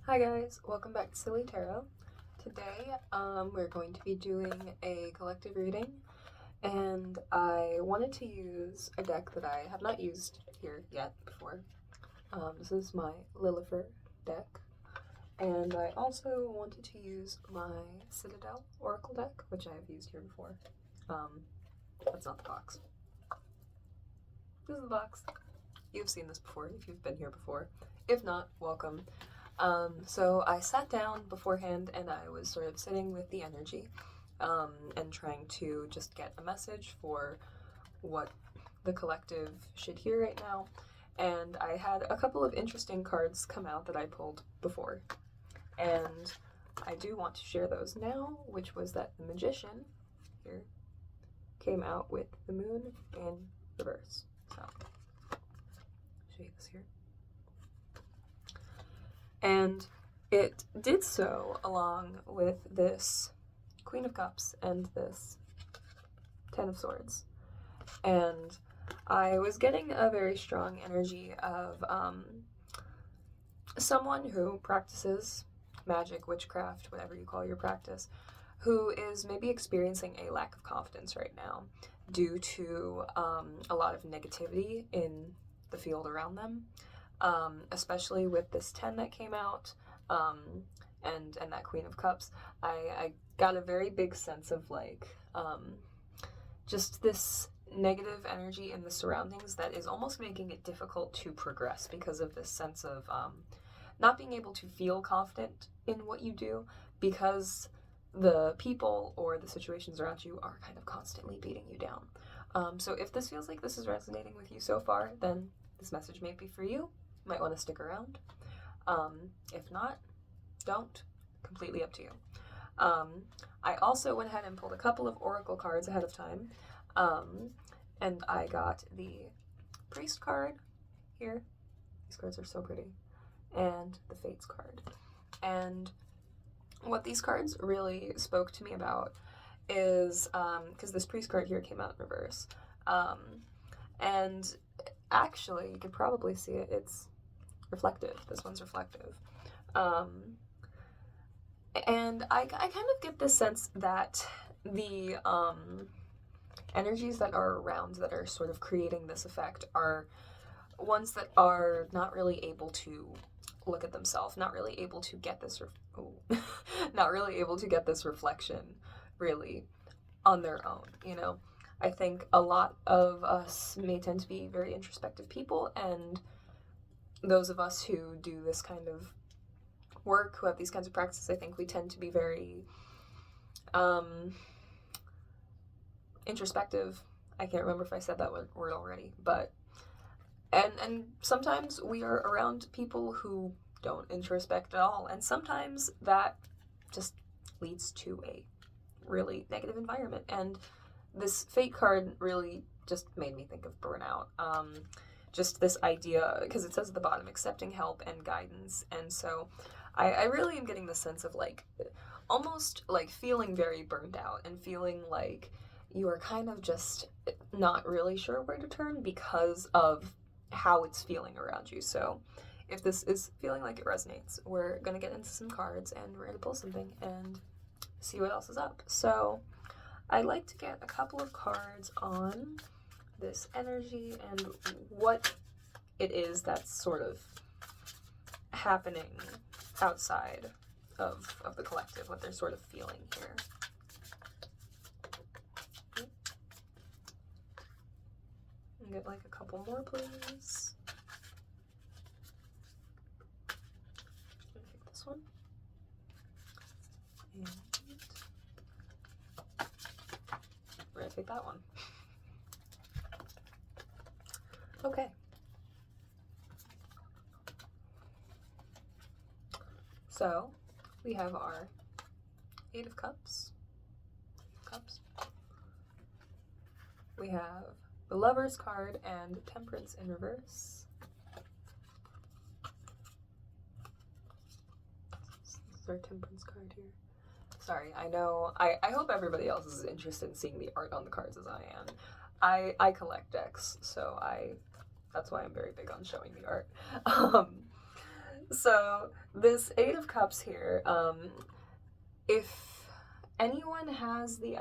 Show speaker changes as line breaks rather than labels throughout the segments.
Hi guys, welcome back to Silly Tarot. Today, we're going to be doing a collective reading, and I wanted to use a deck that I have not used here yet before. This is my Lilifer deck, and I also wanted to use my Citadel Oracle deck, which I have used here before. That's not the box. This is the box. You've seen this before if you've been here before. If not, welcome. So I sat down beforehand and I was sort of sitting with the energy and trying to just get a message for what the collective should hear right now. And I had a couple of interesting cards come out that I pulled before. And I do want to share those now, which was that the Magician here came out with the Moon in reverse. So, I'll show you this here. And it did so along with this Queen of Cups and this Ten of Swords. And I was getting a very strong energy of someone who practices magic, witchcraft, whatever you call your practice, who is maybe experiencing a lack of confidence right now due to a lot of negativity in the field around them. Especially with this 10 that came out and that Queen of Cups. I got a very big sense of just this negative energy in the surroundings that is almost making it difficult to progress because of this sense of not being able to feel confident in what you do because the people or the situations around you are kind of constantly beating you down. So if this feels like this is resonating with you so far, then this message may be for you. You might want to stick around. If not, don't. Completely up to you. I also went ahead and pulled a couple of oracle cards ahead of time. And I got the Priest card here. These cards are so pretty. And the Fates card. And what these cards really spoke to me about is, because this Priest card here came out in reverse. And actually, you could probably see it. It's reflective. This one's reflective. And I kind of get this sense that the energies that are around that are sort of creating this effect are ones that are not really able to look at themselves, not really able to get this not really able to get this reflection really on their own, you know. I think a lot of us may tend to be very introspective people, and those of us who do this kind of work, who have these kinds of practices, I think we tend to be very introspective. I can't remember if I said that word already, but and sometimes we are around people who don't introspect at all, and sometimes that just leads to a really negative environment. And this Fate card really just made me think of burnout. Just this idea, because it says at the bottom, accepting help and guidance. And so I really am getting the sense of almost feeling very burned out and feeling like you are kind of just not really sure where to turn because of how it's feeling around you. So if this is feeling like it resonates, we're going to get into some cards and we're going to pull something and see what else is up. So I'd like to get a couple of cards on this energy and what it is that's sort of happening outside of the collective, what they're sort of feeling here. Get a couple more, please. I'm gonna take this one. And we're gonna take that one. Okay. So we have our Eight of Cups. We have the Lover's card and Temperance in reverse. This is our Temperance card here. Sorry, I know. I hope everybody else is interested in seeing the art on the cards as I am. I collect decks, so that's why I'm very big on showing the art. So this Eight of Cups here, if anyone has the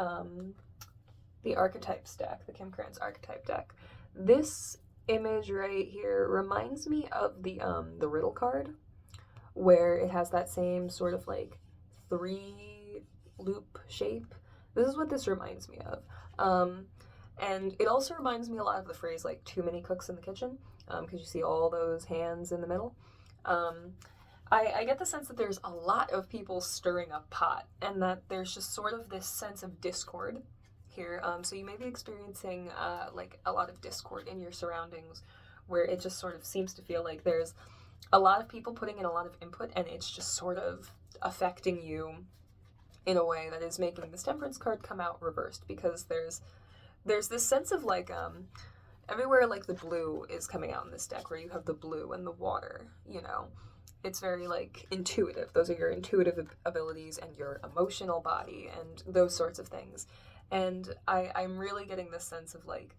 archetypes deck, the Kim Krantz archetype deck, this image right here reminds me of the riddle card, where it has that same sort of like 3 loop shape. This is what this reminds me of. And it also reminds me a lot of the phrase like too many cooks in the kitchen, because you see all those hands in the middle. I get the sense that there's a lot of people stirring a pot, and that there's just sort of this sense of discord here. So you may be experiencing like a lot of discord in your surroundings, where it just sort of seems to feel like there's a lot of people putting in a lot of input, and it's just sort of affecting you in a way that is making this Temperance card come out reversed, because there's this sense of like everywhere like the blue is coming out in this deck, where you have the blue and the water, you know. It's very like intuitive. Those are your intuitive abilities and your emotional body and those sorts of things. And I'm really getting this sense of like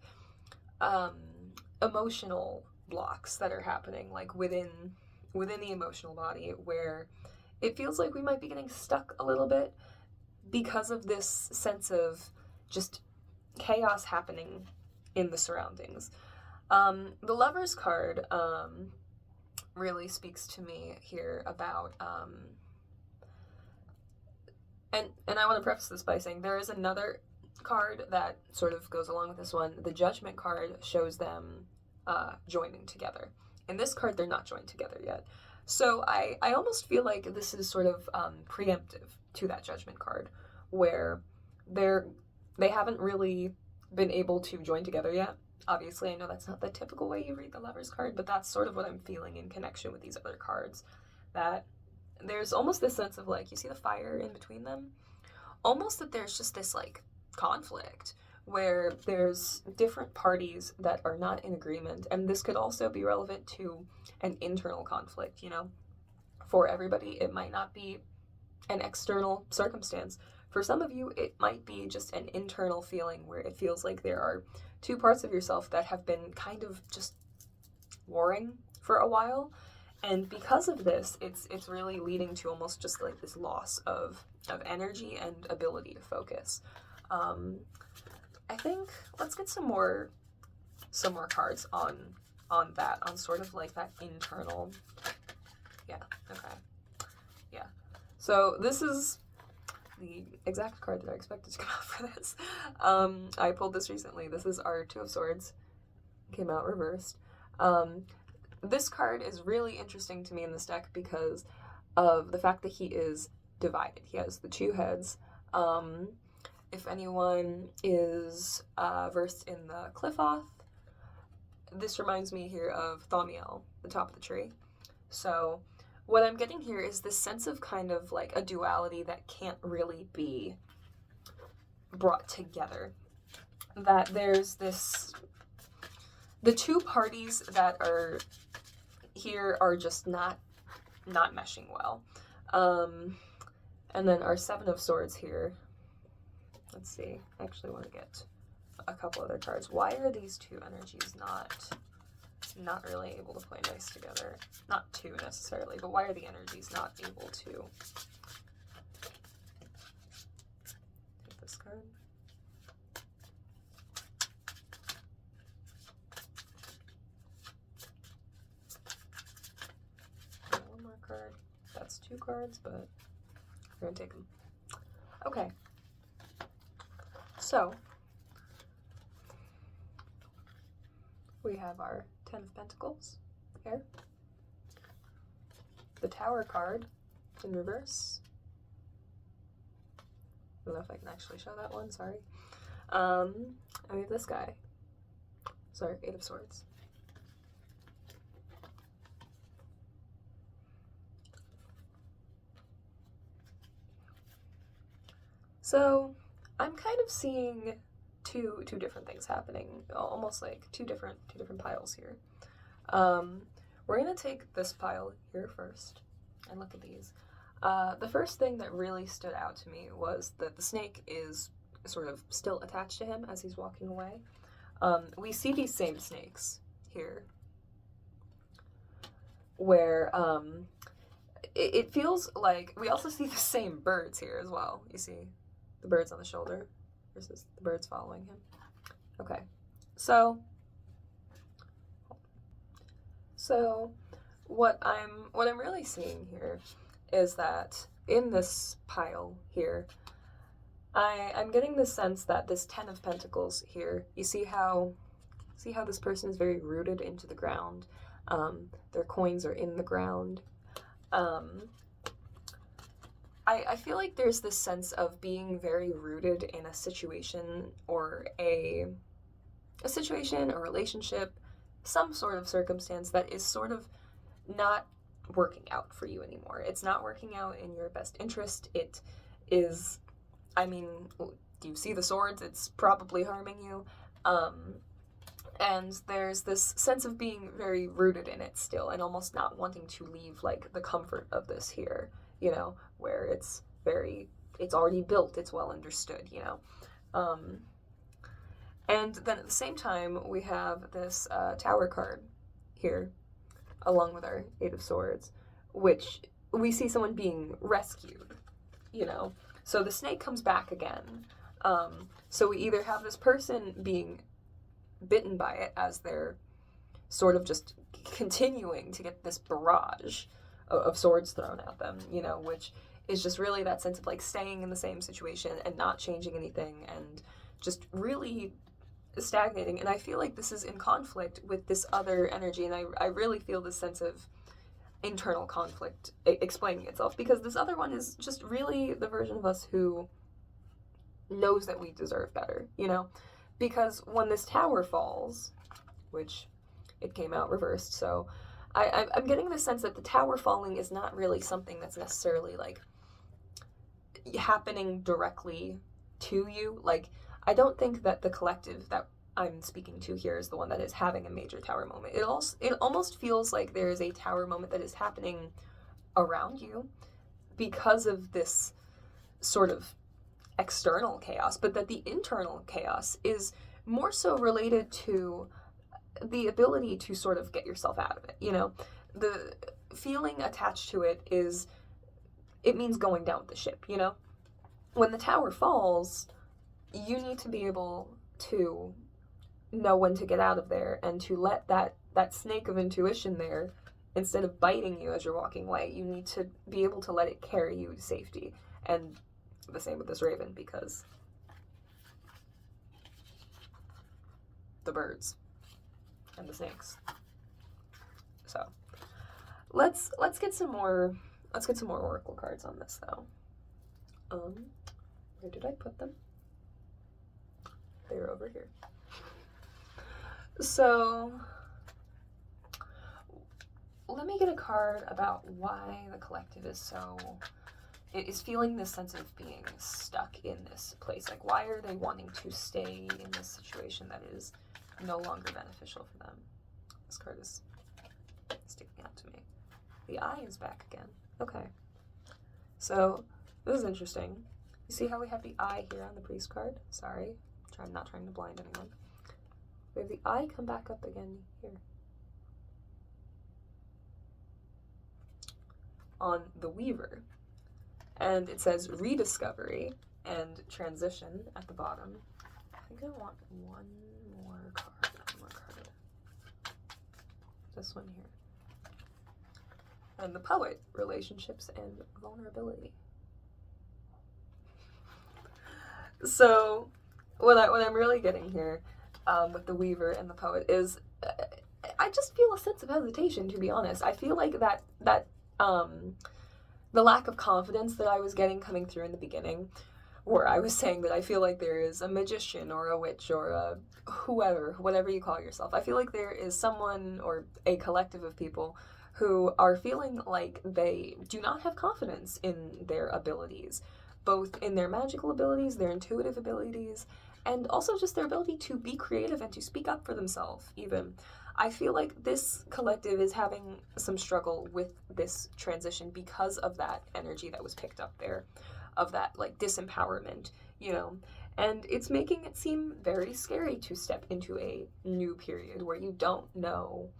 emotional blocks that are happening like within the emotional body, where it feels like we might be getting stuck a little bit because of this sense of just chaos happening in the surroundings. The Lovers card really speaks to me here about and I want to preface this by saying there is another card that sort of goes along with this one. The Judgment card shows them joining together. In this card, they're not joined together yet. So I almost feel like this is sort of preemptive to that Judgment card, where they haven't really been able to join together yet. Obviously, I know that's not the typical way you read the Lovers card, but that's sort of what I'm feeling in connection with these other cards. That there's almost this sense of like, you see the fire in between them? Almost that there's just this like conflict where there's different parties that are not in agreement, and this could also be relevant to an internal conflict, you know? For everybody, it might not be an external circumstance. For some of you, it might be just an internal feeling where it feels like there are 2 parts of yourself that have been kind of just warring for a while. And because of this, it's really leading to almost just like this loss of energy and ability to focus. I think let's get some more cards on that, on sort of like that internal. Yeah, okay. Yeah. So this is the exact card that I expected to come out for this. I pulled this recently. This is our Two of Swords. Came out reversed. This card is really interesting to me in this deck because of the fact that he is divided. He has the 2 heads. If anyone is versed in the Qliphoth, this reminds me here of Thaumiel, the top of the tree. So what I'm getting here is this sense of kind of like a duality that can't really be brought together. That there's this, the 2 parties that are here are just not meshing well. And then our 7 of Swords here. Let's see. I actually want to get a couple other cards. Why are these 2 energies not really able to play nice together? Not 2 necessarily, but why are the energies not able to? Take this card. One more card. That's 2 cards, but we're gonna take them. Okay. So we have our 10 of Pentacles here. The Tower card in reverse. I don't know if I can actually show that one, sorry. And we have this guy. Sorry, 8 of Swords. So I'm kind of seeing two different things happening, almost like two different piles here. We're gonna take this pile here first and look at these. The first thing that really stood out to me was that the snake is sort of still attached to him as he's walking away. We see these same snakes here where it feels like we also see the same birds here as well. You see the birds on the shoulder versus the birds following him. Okay, so what I'm really seeing here is that in this pile here, I'm getting the sense that this Ten of Pentacles here, you see how this person is very rooted into the ground. Their coins are in the ground. I feel like there's this sense of being very rooted in a situation or a relationship, some sort of circumstance that is sort of not working out for you anymore. It's not working out in your best interest. It is, I mean, do you see the swords? It's probably harming you. And there's this sense of being very rooted in it still and almost not wanting to leave, like, the comfort of this here, you know, where it's already built, it's well understood, you know. And then at the same time, we have this Tower card here, along with our Eight of Swords, which we see someone being rescued, you know. So the snake comes back again. So we either have this person being bitten by it as they're sort of just continuing to get this barrage of swords thrown at them, you know, which is just really that sense of like staying in the same situation and not changing anything and just really stagnating. And I feel like this is in conflict with this other energy, and I really feel this sense of internal conflict explaining itself, because this other one is just really the version of us who knows that we deserve better, you know? Because when this tower falls, which it came out reversed, so I'm getting the sense that the tower falling is not really something that's necessarily, like, happening directly to you. Like, I don't think that the collective that I'm speaking to here is the one that is having a major tower moment. It almost feels like there is a tower moment that is happening around you because of this sort of external chaos, but that the internal chaos is more so related to the ability to sort of get yourself out of it, you know? The feeling attached to it is, it means going down with the ship, you know? When the tower falls, you need to be able to know when to get out of there and to let that snake of intuition there, instead of biting you as you're walking away, you need to be able to let it carry you to safety. And the same with this raven, because the birds and the snakes. So let's get some more oracle cards on this though. Where did I put them? They're over here. So let me get a card about why the collective is feeling this sense of being stuck in this place. Like, why are they wanting to stay in this situation that is no longer beneficial for them? This card is sticking out to me. The eye is back again. Okay. So, this is interesting. You see how we have the eye here on the priest card? Sorry. I'm not trying to blind anyone. We have the eye come back up again here. On the Weaver. And it says rediscovery and transition at the bottom. I think I want one more card. This one here. And the poet, relationships and vulnerability. So what I'm really getting here with the Weaver and the poet is I just feel a sense of hesitation, to be honest. I feel like that the lack of confidence that I was getting coming through in the beginning, where I was saying that I feel like there is a magician or a witch or a whoever, whatever you call yourself. I feel like there is someone or a collective of people who are feeling like they do not have confidence in their abilities, both in their magical abilities, their intuitive abilities, and also just their ability to be creative and to speak up for themselves, even. I feel like this collective is having some struggle with this transition because of that energy that was picked up there, of that, like, disempowerment, you know, and it's making it seem very scary to step into a new period where you don't know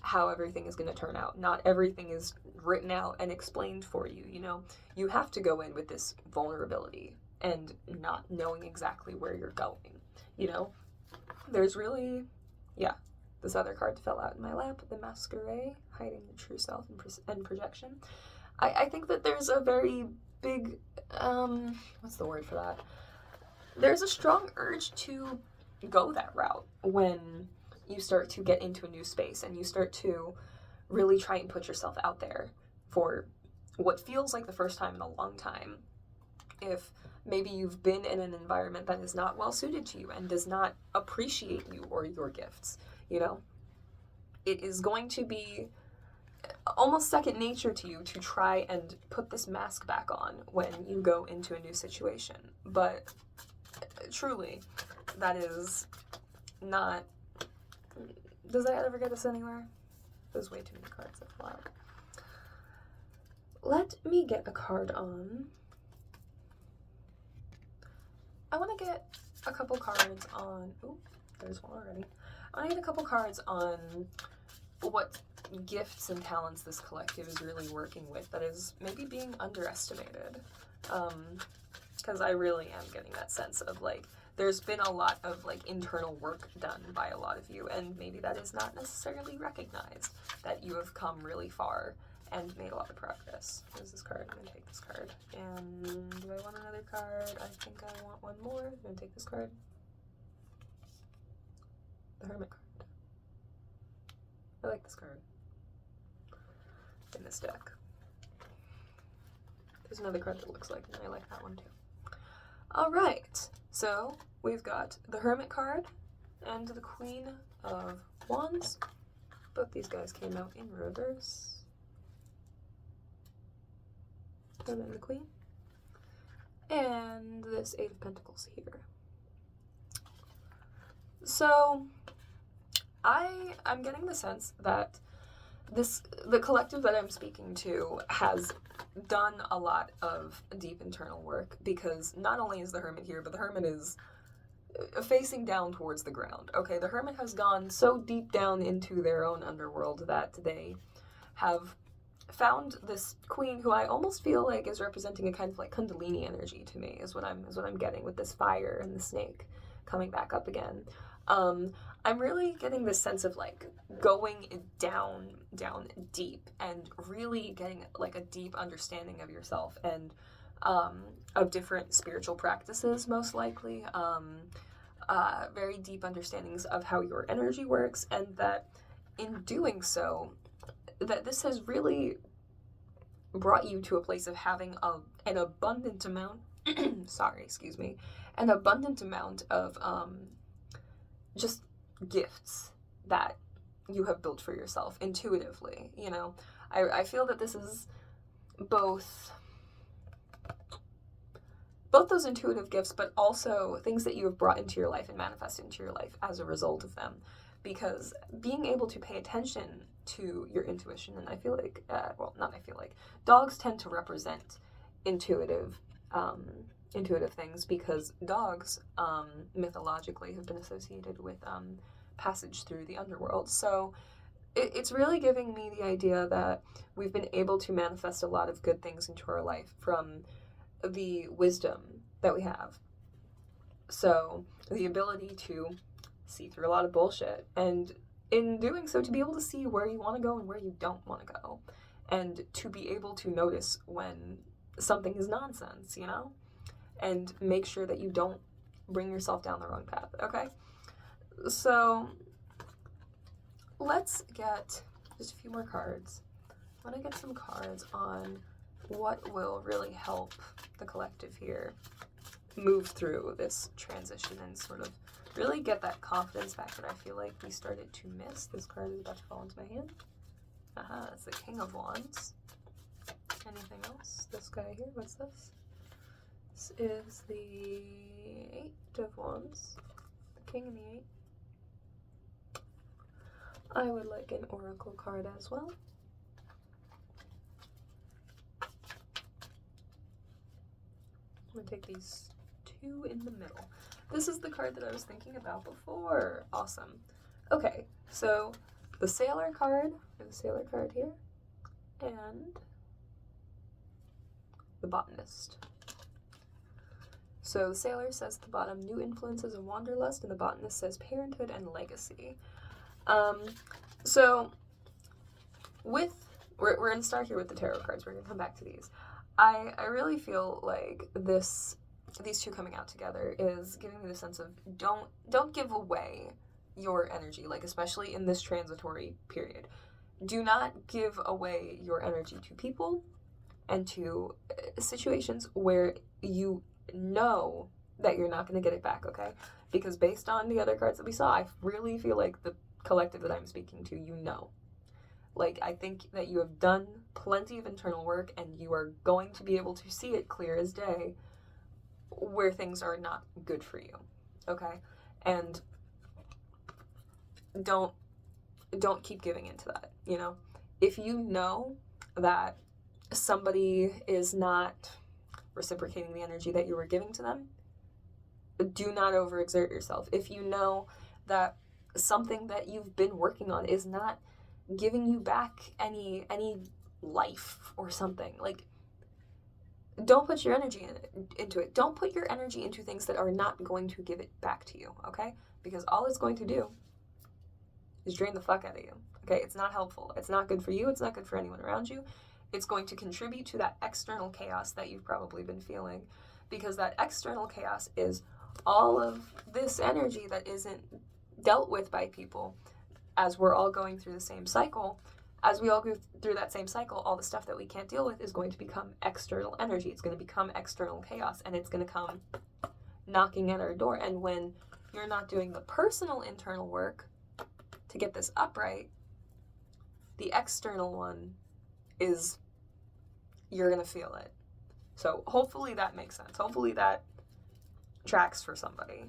how everything is going to turn out. Not everything is written out and explained for you, you know? You have to go in with this vulnerability and not knowing exactly where you're going, you know? There's really, yeah, this other card fell out in my lap, the Masquerade, hiding the true self and projection. I think that there's a very big, what's the word for that? There's a strong urge to go that route when you start to get into a new space and you start to really try and put yourself out there for what feels like the first time in a long time. If maybe you've been in an environment that is not well suited to you and does not appreciate you or your gifts, you know, it is going to be almost second nature to you to try and put this mask back on when you go into a new situation. But truly, that is not... Does that ever get us anywhere? There's way too many cards that fall out. Let me get a card on. I want to get a couple cards on... Ooh, there's one already. I want to get a couple cards on what gifts and talents this collective is really working with that is maybe being underestimated. Because I really am getting that sense of, like, there's been a lot of, like, internal work done by a lot of you, and maybe that is not necessarily recognized, that you have come really far and made a lot of progress. There's this card. I'm going to take this card. And do I want another card? I think I want one more. I'm going to take this card. The Hermit card. I like this card in this deck. There's another card that looks like it, and I like that one too. Alright, so we've got the Hermit card and the Queen of Wands. Both these guys came out in reverse. And then the Queen. And this Eight of Pentacles here. So, I'm getting the sense that the collective that I'm speaking to has done a lot of deep internal work, because not only is the Hermit here, but the Hermit is facing down towards the ground. Okay, the Hermit has gone so deep down into their own underworld that they have found this Queen, who I almost feel like is representing a kind of like Kundalini energy to me, is what I'm getting with this fire and the snake coming back up again. I'm really getting this sense of like going down deep and really getting like a deep understanding of yourself and of different spiritual practices, most likely. Very deep understandings of how your energy works, and that in doing so, that this has really brought you to a place of having an abundant amount an abundant amount of just gifts that you have built for yourself intuitively, you know. I feel that this is both those intuitive gifts, but also things that you have brought into your life and manifested into your life as a result of them. Because being able to pay attention to your intuition, and I feel like, dogs tend to represent intuitive things, because dogs, mythologically, have been associated with passage through the underworld. So it's really giving me the idea that we've been able to manifest a lot of good things into our life from the wisdom that we have. So the ability to see through a lot of bullshit, and in doing so, to be able to see where you want to go and where you don't want to go, and to be able to notice when something is nonsense, you know, and make sure that you don't bring yourself down the wrong path. Okay, so let's get just a few more cards. I want to get some cards on what will really help the collective here move through this transition and sort of really get that confidence back that I feel like we started to miss. This card is about to fall into my hand. It's the King of Wands. Anything else? This guy here, what's this? This is the Eight of Wands. The King and the Eight. I would like an Oracle card as well. I'm going to take these two in the middle. This is the card that I was thinking about before. Awesome. Okay, so the Sailor card. I have the Sailor card here. And the Botanist. So the Sailor says at the bottom, new influences of wanderlust, and the Botanist says parenthood and legacy. So we're going to start here with the tarot cards. We're going to come back to these. I really feel like these two coming out together is giving me the sense of don't give away your energy, like especially in this transitory period. Do not give away your energy to people and to situations where you know that you're not going to get it back, okay? Because based on the other cards that we saw, I really feel like the collective that I'm speaking to, you know. Like, I think that you have done plenty of internal work and you are going to be able to see it clear as day where things are not good for you, okay? And don't keep giving into that, you know? If you know that somebody is not reciprocating the energy that you were giving to them, do not overexert yourself. If you know that something that you've been working on is not giving you back any life or something, like, don't put your energy into it. Don't put your energy into things that are not going to give it back to you, okay? Because all it's going to do is drain the fuck out of you, okay? It's not helpful. It's not good for you. It's not good for anyone around you. It's going to contribute to that external chaos that you've probably been feeling, because that external chaos is all of this energy that isn't dealt with by people. As we're all going through the same cycle, as we all go through that same cycle, all the stuff that we can't deal with is going to become external energy. It's going to become external chaos, and it's going to come knocking at our door. And when you're not doing the personal internal work to get this upright, the external one is, you're going to feel it. So hopefully that makes sense. Hopefully that tracks for somebody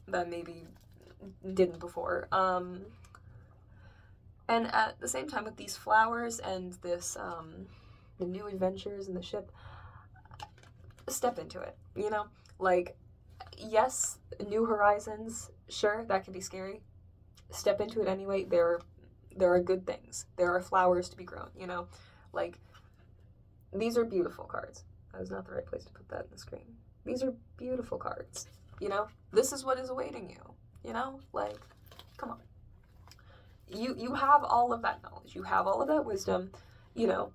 that maybe didn't before. And at the same time, with these flowers and this, the new adventures in the ship, step into it, you know? Like, yes, new horizons, sure, that can be scary. Step into it anyway. There are good things. There are flowers to be grown, you know? Like, these are beautiful cards. That was not the right place to put that in the screen. These are beautiful cards, you know? This is what is awaiting you, you know? Like, come on. You have all of that knowledge. You have all of that wisdom, you know.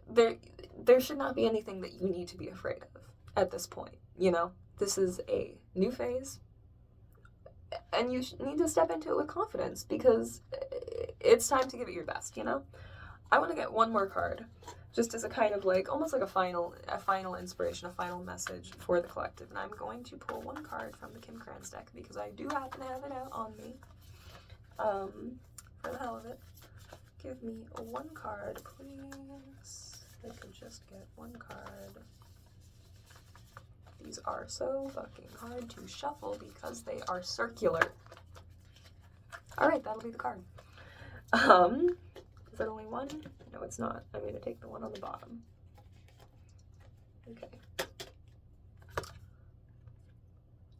There should not be anything that you need to be afraid of at this point, you know. This is a new phase, and you need to step into it with confidence, because it's time to give it your best, you know. I want to get one more card, just as a kind of like, almost like a final inspiration, a final message for the collective. And I'm going to pull one card from the Kim Krans deck, because I do happen to have it out on me. For the hell of it, give me one card, please. I could just get one card. These are so fucking hard to shuffle because they are circular. Alright, that'll be the card. Is that only one? No, it's not. I'm going to take the one on the bottom. Okay.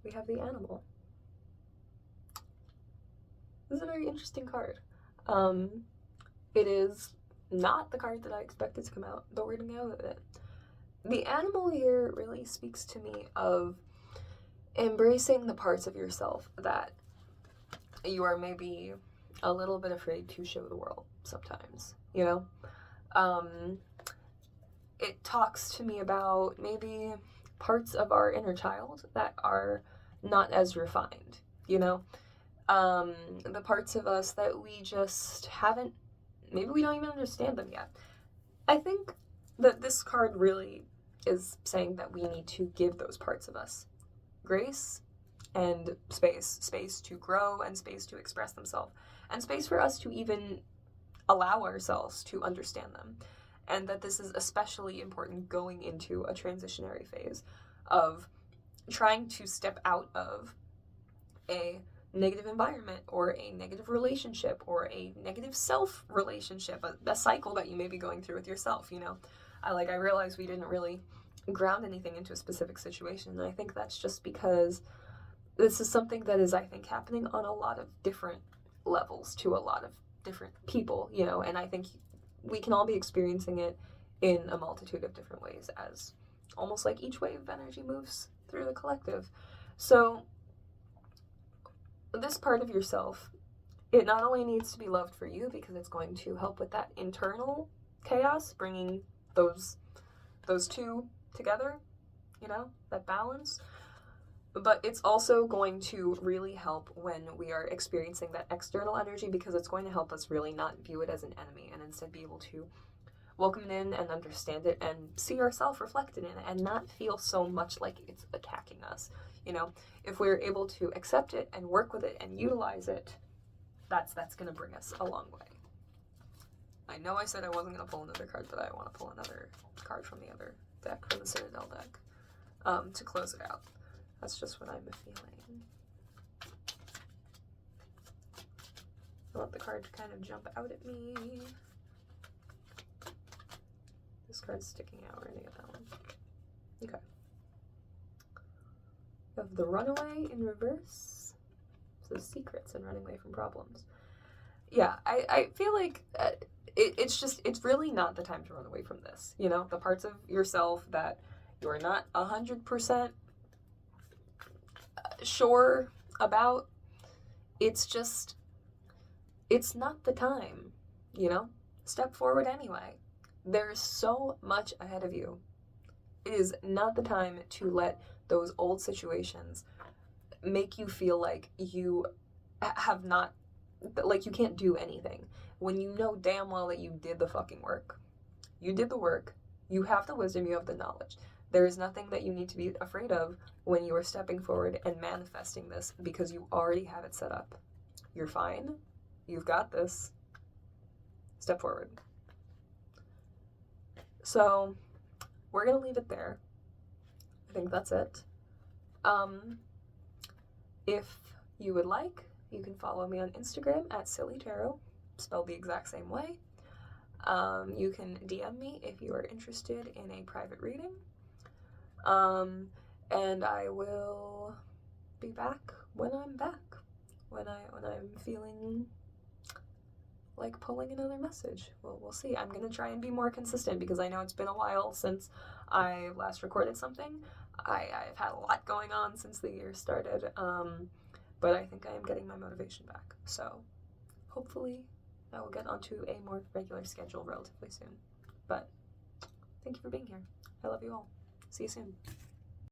We have the Animal. This is a very interesting card. It is not the card that I expected to come out, but we're gonna go with it. The Animal here really speaks to me of embracing the parts of yourself that you are maybe a little bit afraid to show the world sometimes, you know? It talks to me about maybe parts of our inner child that are not as refined, you know? The parts of us that we just haven't, maybe we don't even understand them yet. I think that this card really is saying that we need to give those parts of us grace and space to grow and space to express themselves, and space for us to even allow ourselves to understand them. And that this is especially important going into a transitionary phase of trying to step out of a negative environment or a negative relationship or a negative self-relationship, a cycle that you may be going through with yourself, you know. I realized we didn't really ground anything into a specific situation, and I think that's just because this is something that is, I think, happening on a lot of different levels to a lot of different people, you know, and I think we can all be experiencing it in a multitude of different ways as almost like each wave of energy moves through the collective. So, this part of yourself, it not only needs to be loved for you because it's going to help with that internal chaos, bringing those two together, you know, that balance, but it's also going to really help when we are experiencing that external energy because it's going to help us really not view it as an enemy and instead be able to welcome it in and understand it and see ourselves reflected in it and not feel so much like it's attacking us. You know, if we're able to accept it and work with it and utilize it, that's going to bring us a long way. I know I said I wasn't going to pull another card, but I want to pull another card from the other deck, from the Citadel deck, to close it out. That's just what I'm feeling. I want the card to kind of jump out at me. This card's sticking out. We're gonna get that one. Okay. We have the Runaway in reverse. So secrets and running away from problems. Yeah, I feel like it's really not the time to run away from this. You know, the parts of yourself that you're not 100% sure about, it's not the time, you know? Step forward anyway. There's so much ahead of you. It is not the time to let those old situations make you feel like you have not, like you can't do anything. When you know damn well that you did the fucking work. You did the work. You have the wisdom, you have the knowledge. There is nothing that you need to be afraid of when you are stepping forward and manifesting this because you already have it set up. You're fine. You've got this. Step forward. So, we're going to leave it there. I think that's it. If you would like, you can follow me on Instagram at Silly Tarot, spelled the exact same way. You can DM me if you are interested in a private reading. And I will be back when I'm back. When I'm feeling like pulling another message. We'll see. I'm going to try and be more consistent because I know it's been a while since I last recorded something. I've had a lot going on since the year started, but I think I am getting my motivation back. So hopefully I will get onto a more regular schedule relatively soon. But thank you for being here. I love you all. See you soon.